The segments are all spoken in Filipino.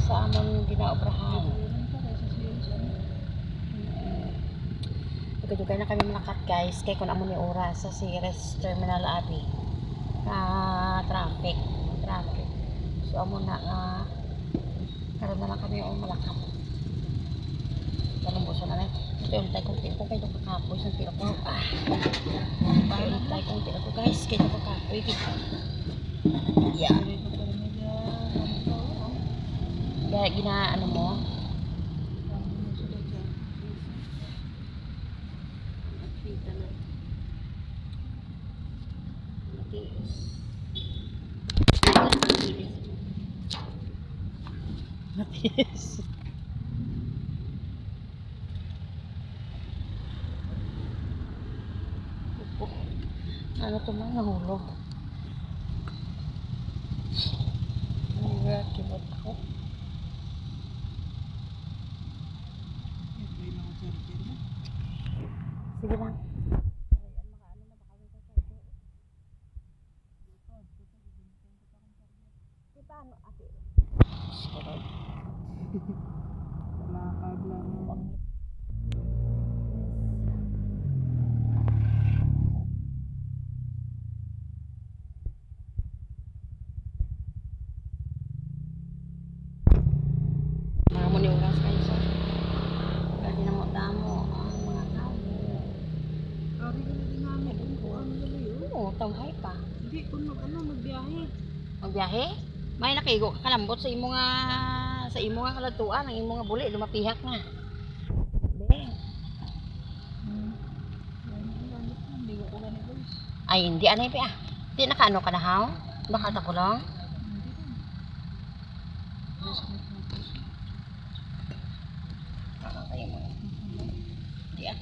sa amon ginaobrahan. Dugay na kami malakat guys kay kun amon ni oras sa Ceres Terminal Abi. Traffic. So amon na karon na lang kami malakat. Kanang buso na lang. Ito yung tay kong tipo kay kakapoy sa tiro ko. Yung tay kong tiro ko guys kay kakapoy dito. Yeah. Kaya ano mo? Matiis. Ano to man nahulog? Kibot ko. Sige lang. Paano ate? Lakad lang. Mga muni oras kayo sa kasi na mo damo ang mga tao. Ari ka na din namin. Ano na yun? Oo, tawhay pa. Hindi ko magbiyahe. Magbiyahe? May nakigo ka kalambot sa imo nga kalatuan, ang imo nga buli lumapihak nga. Beng. Hindi ko gani guys. Ay hindi anay pa. Di nakaano ka na haw? Baka ta ko lang. Hindi ah.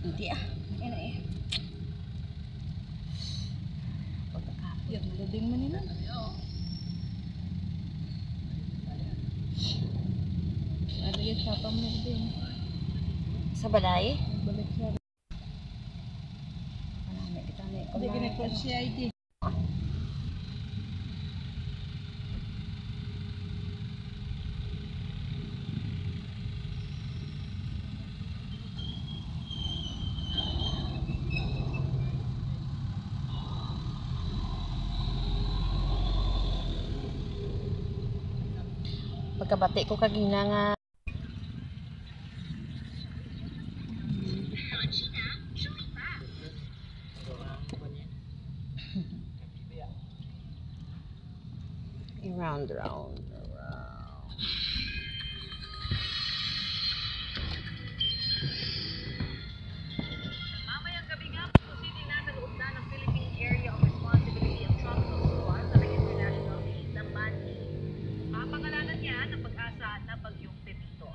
Hindi ah. Ano eh. Yan, lading man nila. Ano yung sapang mo din? Sa balay? Balik siya. Hindi ginagawa siya ID. Pagkabati ko kagina nga round. Mamayang gabi nga, posibleng nasa loob na ng Philippine Area of Responsibility of Tropical Storms sa international name na Manny. Mapangalanan niya ng pag-asa na bagyong Pepito.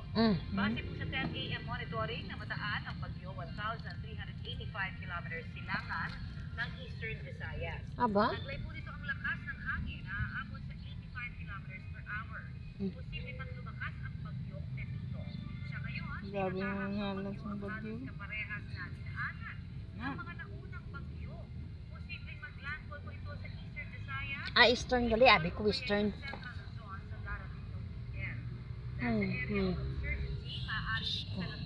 Base po sa 10 AM monitoring na mataan ang bagyo 1,385 kilometers silangan ng Eastern Visayas. aba? Naglay po dito ang lakas ng hangin na aabot sa 85 kilometers per hour. Posible pang lumakas ang bagyong Pepito. Siya ngayon, Grabe yung halos ng bagyo. kaparehas na dinaanan ng mga naunang bagyo. Posibleng maglandfall po ito sa Eastern Visayas. Eastern gali abi ko western. Central Luzon sa darating na weekend. Hmm. Uncertainty, maaaring